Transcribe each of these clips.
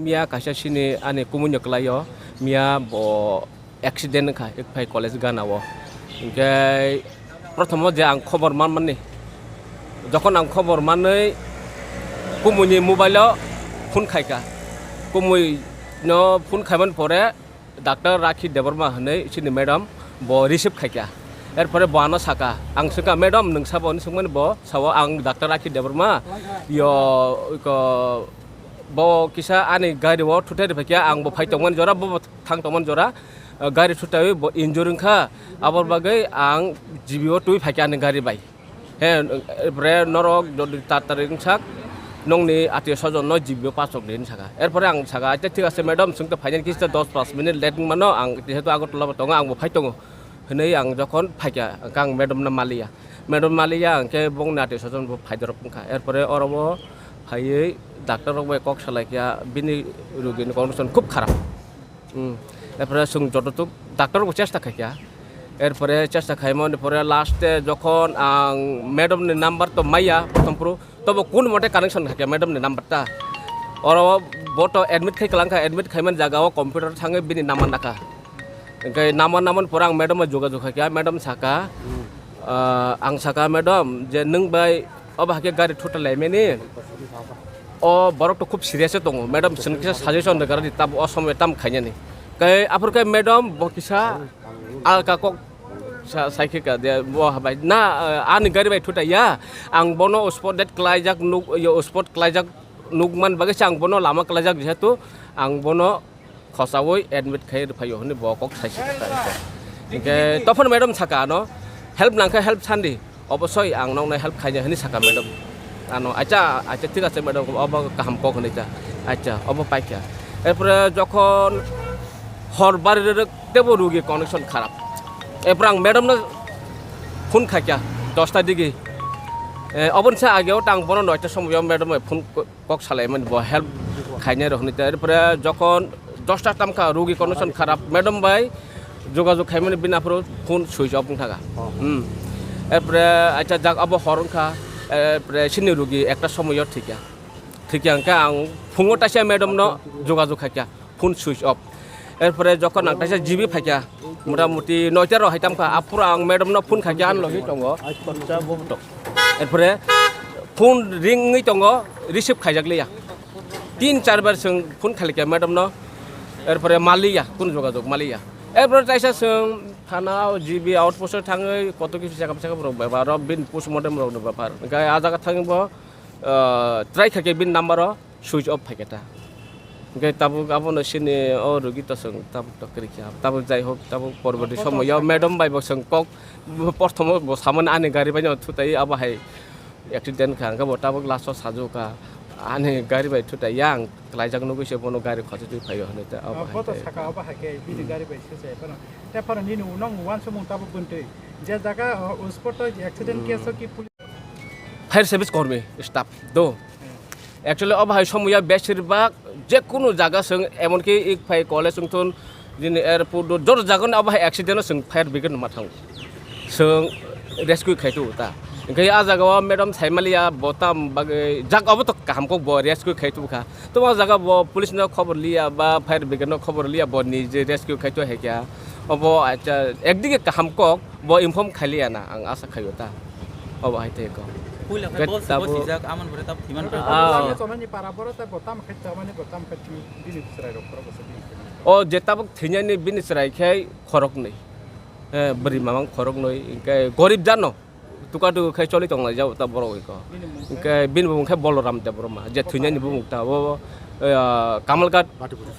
mia kaisa sini ane kumunyo klayo mia bo accident kha ek phai college gana wo ingkai প্রথম যে আং খবর মাননি যখন আং খবর মানে কুমুনি মোবাইলও ফোন খাইকা কুমুই ন ফোন খাইমান পরে ডাক্তার রাখি দেবরমা হনে সিনি ম্যাডাম ব রিসিভ খাইকা এরপরে বানো সাকা আং সকা ম্যাডাম নংসাবো সুমন ব সাও আং ডাক্তার রাখি দেবরমা ইয় ব কিসা আনি গাড়ি ও থুতে ফাইকা আং ব ফাইতমন জরা ব থাংতমন জরা गाड़ी छुट्टायो इन्जुरिं खा आबर बागै आं जिबिओ तुइ फाइकानि गाड़ी बाय हे ब्रे नरक तातारिं साक नंनि आतिय सजन न जिबिओ पासक दिन साका एरपरे आं साका आइते ठीक आछे मैडम जोंथ फाइनान किस्ता 10-5 मिनिट लेट मानो आं जेहेतु आगरतला दङ आंबो फाइतङ हनै आं जखन फाइका आं मैडम ना मालिया आंके बंनि आतिय सजन फाइदरक खा एरपरे अरबो फाइयै डाक्टर रक कक सालायकिया बिनि रोगिनि कन्डिशन खूब खाराप এরপরে जों যতটুক ডাক্তারকে চেষ্টা খাইয়া এরপরে চেষ্টা খাইমন এরপরে লাস্টে যখন আং ম্যাডামনি নাম্বার তো মাইয়া প্রথম পুরো তবে কোন মতে কানেকশন খাইয়া ম্যাডামনি নাম্বারটা আর বটো এডমিট খাইকলাংখা এডমিট খাইমান জায়গাও কম্পিউটার থাঙে বিনি নামান নাকা ओंखाय नामान परा आं मैडम जगाजग खाइया मैडम साका आं साका मैडम जे नों बाय अबाहाके गाड़ी थुटालायमेनि अ बरक तो खूब सिरियास दङ मैडम जोंखिसा साजेसन दगारनि ताब असमय ताम खाइयानि kay apurkay madam bokisa alka kok saikika dia wah bai na ani gari bai thuta ya ang bono spot dat klaijak nuk yo spot klaijak nukman bagai sang bono lama klaijak jehetu ang bono khosawoi admit khai phayo honi bokok saisika ingke tofon madam saka no help nangka help sandi obosoy ang nong na help khainya hani saka madam ano acha ঠিক আছে madam obo kaham kok honi ta acha obo paikya এরপরে যখন हर बारे देवो रोगी connection खराब एरपर आं मैडम ना फोन खाइया 10टा दिगे अबन से आगे टांग बनो 9टा समय मैडम फोन कक सालायमोन ब हेल्प खाइने रहनि एरपर जखन 10टा टामखा रोगी कनेक्शन खराब मैडम बाय जोगाजोग खाइमोन बिनाफोर फोन सुइच अफ थागा एरपर आइचा जाग अब हरनखा एरपर सिनि रोगी एकटा समय ঠিকিয়া अंका आं फुङाव तासे मैडम न जोगाजोग खाइया फोन सुइच अफ এরপরে যখন আং তাইসা জিবি ফাইকা মোটামুটি 9টা রহাইতামখা আপুরা আং ম্যাডাম না ফোন খাইকা আনলহি দङ কচ্চা ববটক এরপরে ফোন রিংই দङ রিসিভ খাইজাকলিয়া 3-4 বার जों ফোন খাইলিকা ম্যাডাম ন এরপরে মালিয়া কোন যোগাযোগ মালিয়া এরপরে তাইসা जों থানাও জিবি আউটপোস্টে থাङै কত কিছু জায়গা জায়গা বা রবিন পোস্টমর্টেম রং ব্যাপার গায় আজাगा থাङিব ট্রাই খাইকে বিন নাম্বার সুইচ অফ ফাইকাটা Gay tabuk apa nasi ni oh rugi tasung tabuk tak kerja tabuk jai hok tabuk porbadi semua ya madam by bosang kok pertama bos saman ane gari banyak tutai apa hai accident kan ka tabuk laso sajo ka ane gari by tutai yang kelajak nugu siapa nu gari khasi tu payo hane ta apa hai foto saka apa hai ke bidi gari by sese pana te para ni nu nong wan semung tabuk bunte je jaga spot accident case ki fire service kormi staff do actually अब high समय बेसिरभाग जेकुनु जागा जों एमनकि एक phi college जोंथन दिनै airport जर जागोन अब high accident जों फायर ब्रिगेड माथां जों रेस्क्यू खाइतु ता ओंखाय आ जागाव मैडम साइमालिया बताम बागै जाग अब तो कामको ब रेस्क्यू खाइतु खा तो आ जागा ब पुलिस न खबर लिया बा फायर ब्रिगेड न खबर लिया ब निजे रेस्क्यू खाइतु हेकिया अब आचा एकदिगे कामको ब इनफर्म खालिया ना आं आशा खायो ता अब हाइ तेको Oh jetabuk thinyani binis raikai khorok nei beri mamang khorok noi ingkai gorib jano tuka tu khai choli tong lai jau ta boro ko ingkai bin bung khai boloram ta boro ma je thinyani bung ta bo kamalgat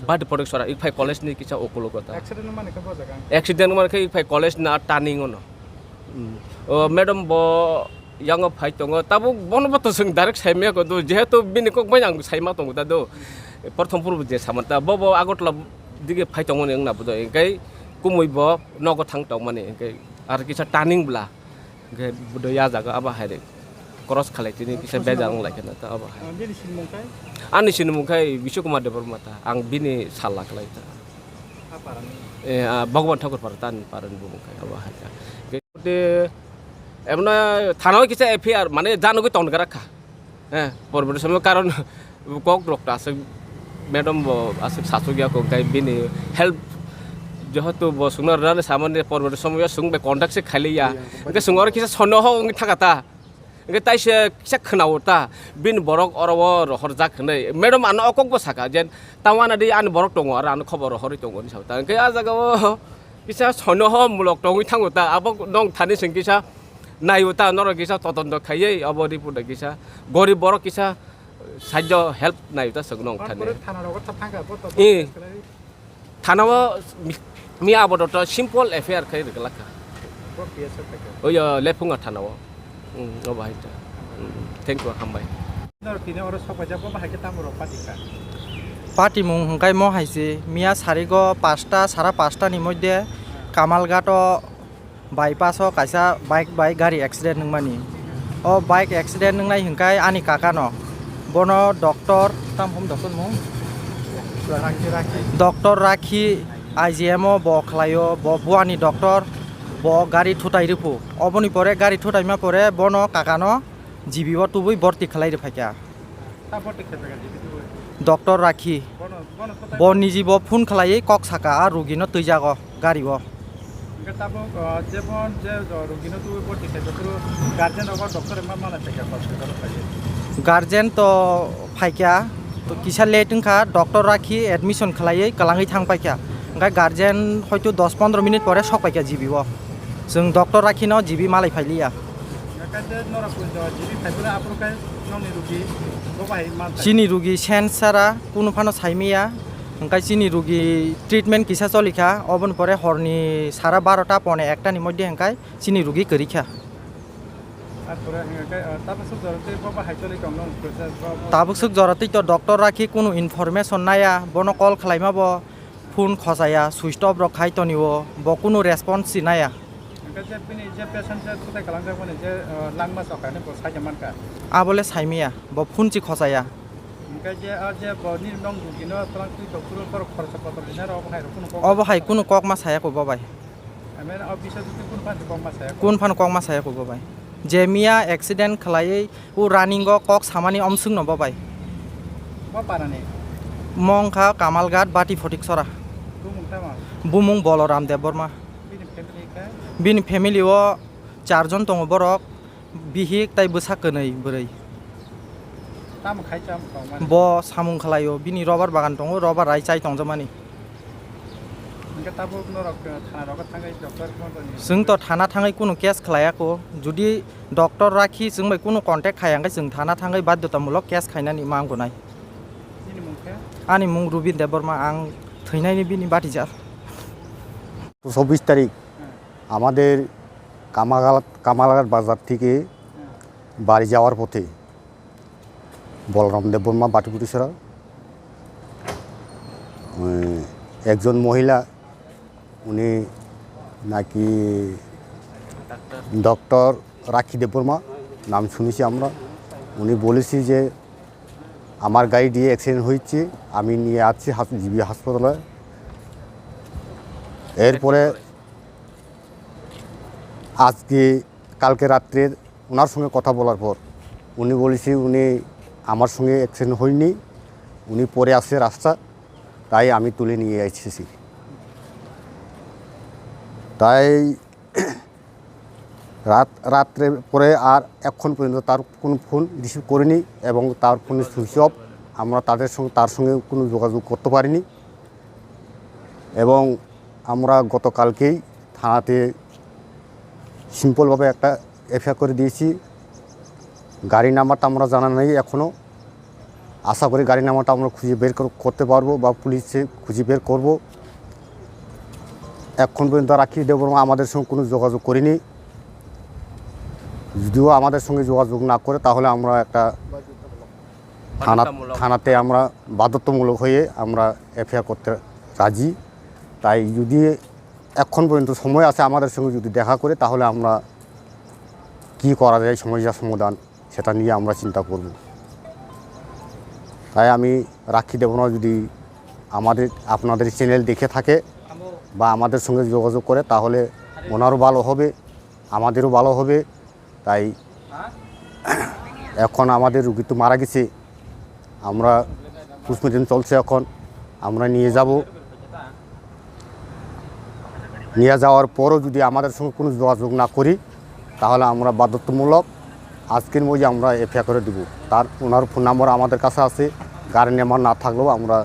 bad product sora ik phai college ni kisa okolo kota accident mane khai phai college na turning ono madam bo yang phai tong tabuk bono to sing direct saime ko do jehetu bini kok banyak saima tong ta do प्रथम पूर्व जे सामता बबो आगरतला दिगे phi तंग ने ना बदो एकै कुमै ब नग थां तंग माने एकै आर किसा टार्निंग ब्ला एकै बदो या जागा आबा हायरे क्रस खालायतिनि किसा बेजां लायखना ता आबा आनि सिनमुखाय बिश्वकुमार देबरमाता आं बिनि साला खालायता भगवान ठाकुर पारतान पारन बुमुखाय आबा हायता गते एमना थानाव किसा एफआर माने जानोगै तंगरा खा परबोद समय कारण कक डक्टर मैडम वो आसिक सासु गया को गाय बिनी हेल्प যেহেতু সুন্দর রানে সামনে পরবর্তী সময় সুংবে কন্টাক্ট সে খাইলিয়া ইনকে সুংর কিসা সন্ন হ ইনকে থাকাতা ইনকে তাইসে কিসা খনাওতা বিন বরক অরব রহর জাখনে ম্যাডাম আন অকক সাকা যেন তাওয়ানা দি আন বরক দङ আর আন খবর হরি দङ नि সাউতা ইনকে আজাগাও কিসা সন্ন হ মুলক দङই থাঙ্গতা আবক নং থানি সিং কিসা নাইউতা নর কিসা তদন্ত খাইয়ে অবদি পুদে কিসা গরিব বরক কিসা সাহায্য হেল্প নাইউতা সং নং থানি থানার থাকা ই থানাও মিয়া আবদত সিম্পল এফেয়ার খাই রেগলাকা ওই লেফুঙ্গা থানাও ও বাহাইটা থ্যাংক ইউ হামবাই পার্টি মুং হংকাই ম হাইছে মিয়া সারিগ 5টা সারা 5টাनि মধ্যে কামালঘাট বাইপাস কাইसा বাইক गारि एक्सिडेंट नंमानि ओ बाइक एक्सिडेंट नंनाय हंकाय आनि काका न बनो डक्टर ताम हम डक्टर मुं डक्टर राखी आईजीएम ब खलायो ब बुआनि डक्टर ब गारि थुटाइ रिफु अबनि परे गारि थुटाइमा परे बनो काका न जीबी ब तुबुइ भर्ती खलाइ रे फाइका डक्टर राखी ब निजी ब फुन खलायै कक साका आ रुगिनो तैजाग गारि ब गार्जेन तो फाइका तो किसा लेट खा डक्टर राखी एडमिशन खलायै कलाङै थां पाइका ओंखाय गार्जेन हयतो 10-15 मिनिट परे सक पाइका जीबी ब जों डक्टर राखी न जीबी मालाय फाइलिया चिनी रुगी सेन्सारा कुनु फानो साइमिया ओंखाय चिनी रुगी ट्रिटमेंट किसा चलिखा अबन परे हरनि सारा 12टा पने 1टानि मध्य ओंखाय चिनी रुगी करिखा ताबुक जरती तो डक्टर राखी कुनु इनफरमेशन नाया बनो कल खालाइमा ब फोन खसाया सुइच अफ रखाय तनिवो ब कुनु रेसपन्स नाया आबले साइमिया ब फोन चि खसाया अब हाय कुनु कक मा साया को बाय कुन फान कक मा साया को बाय जेमिया एक्सिडेंट खलायै उ रानिंग कक सामानि अमसुं न बाय मंखा कामालघाट बाटी फटिकसरा बुमुं बलराम देव बर्मा बिनि फेमिलि ओ 4 जन दङ बरक बिहिक ताइ बोसाकनै बोरै ब सामुं खलायो बिनि रबार बागान दङ रबार राय चाइ दंजमानि जों तो थाना थाङै कुनु केस खलायाको जुदि डक्टर राखि जोंबाय कुनु कन्टेक्ट खायांगाय जों थाना थाङै बाध्यतामूलक केस खायनानि मांगनाय आनि मुं रुबिन देव बर्मा आं थैनायनि बिनि बाटिजार 24 তারিখ আমাদের কামালঘাট বাজার থেকে বাড়ি যাওয়ার পথে বলরাম দেব বর্মা বাটিপুটিসরা একজন মহিলা উনি নাকি ডক্টর রাখি দেব বর্মা নাম শুনেছি আমরা উনি বলেছি যে আমার গাড়ি দিয়ে অ্যাক্সিডেন্ট হয়েছে আমি নিয়ে আসছি জিবি হাসপাতালে এরপরে আজকে কালকে রাত্রের ওনার সঙ্গে কথা বলার পর উনি বলেছি উনি আমার সঙ্গে অ্যাক্সিডেন্ট হয়নি উনি পরে আসছে রাস্তা তাই আমি তুলে নিয়ে এসেছি তাই রাত্রে পরে আর এখন পর্যন্ত তার কোনো ফোন রিসিভ করিনি এবং তার ফোনে সুইচ অফ আমরা তার সঙ্গে কোনো যোগাযোগ করতে পারিনি এবং আমরা গতকালকেই থানাতে সিম্পলভাবে একটা এফআইআর করে দিয়েছি গাড়ি নাম্বারটা আমরা জানা নেই এখনও আশা করি গাড়ি নাম্বারটা আমরা খুঁজে বের করতে পারবো বা পুলিশে খুঁজে বের করব এখন পর্যন্ত রাখি দেব আমাদের সঙ্গে কোনো যোগাযোগ করিনি যদিও আমাদের সঙ্গে যোগাযোগ না করে তাহলে আমরা একটা থানাতে আমরা বাধ্যতামূলক হয়ে আমরা এফআইআর করতে রাজি তাই যদি এখন পর্যন্ত সময় আছে আমাদের সঙ্গে যদি দেখা করে তাহলে আমরা কি করা যায় সমস্যার সমাধান সেটা নিয়ে আমরা চিন্তা করব তাই আমি রাখি দেব না যদি আপনাদের চ্যানেল দেখে থাকে বা আমাদের সঙ্গে যোগাযোগ করে তাহলে ওনারও ভালো হবে আমাদেরও ভালো হবে তাই এখন আমাদের রুগী তো মারা গেছে আমরা পোস্টমর্টম চলছে এখন, আমরা নিয়ে যাব। নিয়ে যাওয়ার পরও যদি আমাদের সঙ্গে কোনো যোগাযোগ না করি তাহলে আমরা বাধ্যতামূলক আজকের মধ্যে আমরা এফআইআর করে দেব। ওনার ফোন নাম্বার আমাদের কাছে আছে, গাড়ি নাম্বার না থাকলেও আমরা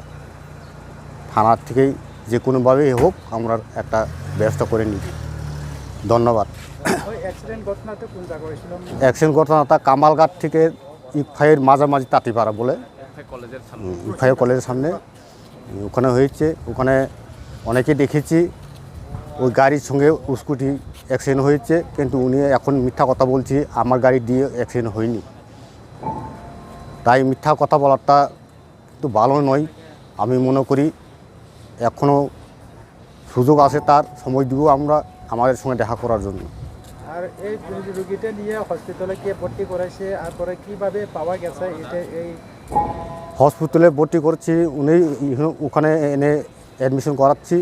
থানার থেকেই যে কোনোভাবেই হোক আমরা একটা ব্যবস্থা করে নিই। ধন্যবাদ। ওই অ্যাক্সিডেন্ট ঘটনাতে কোন জায়গা হয়েছিল? অ্যাক্সিডেন্ট ঘটনাটা কামালঘাট থেকে ইকফাইয়ের মাঝামাঝি তাঁতিপাড়া বলে, কলেজের সামনে ইকফাই কলেজের সামনে ওখানে হয়েছে। ওখানে অনেকে দেখেছি ওই গাড়ির সঙ্গে স্কুটি অ্যাক্সিডেন্ট হয়েছে, কিন্তু উনি এখন মিথ্যা কথা বলছে আমার গাড়ি দিয়ে অ্যাক্সিডেন্ট হয়নি। তাই মিথ্যা কথা বলাটা তো ভালো নয়। আমি মনে করি এখনও সুযোগ আছে, তার সময় দিব আমরা আমাদের সঙ্গে দেখা করার জন্য। আর এই রুগীটা নিয়ে হসপিটালে গিয়ে ভর্তি করাইছে, আর পরে কীভাবে পাওয়া গেছে এটা? এই হসপিটালে ভর্তি করছি, উনি ওখানে এনে অ্যাডমিশন করাচ্ছি।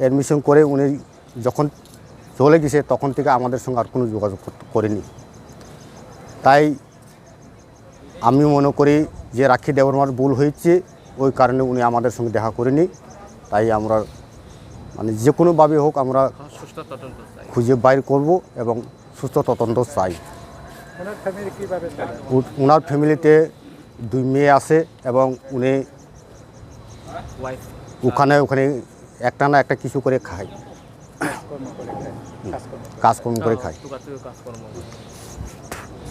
অ্যাডমিশন করে উনি যখন চলে গেছে তখন থেকে আমাদের সঙ্গে আর কোনো যোগাযোগ করেনি। তাই আমি মনে করি যে রাখি দেবর্মার ভুল হয়েছে, ওই কারণে উনি আমাদের সঙ্গে দেখা করেনি। তাই আমরা মানে যে কোনোভাবে হোক আমরা সুস্থ তদন্ত চাই। খুঁজে বাইর করব এবং সুস্থ তদন্ত চাই। ওনার ফ্যামিলি কীভাবে চলে? ওনার ফ্যামিলিতে 2 মেয়ে আছে এবং উনি ওয়াইফ ওখানে একটা না একটা কিছু করে খায়, কর্ম করে খায়, কাজকর্ম করে। কাজকর্ম করে খায়। টুকাটুকি কাজকর্ম।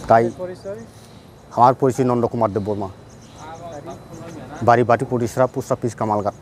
তাই পরিচয়? আমার পরিচয় নন্দকুমার দেব বর্মা, বাড়ি বাটি পরিসরা, পোস্ট অফিস, কামালঘাট।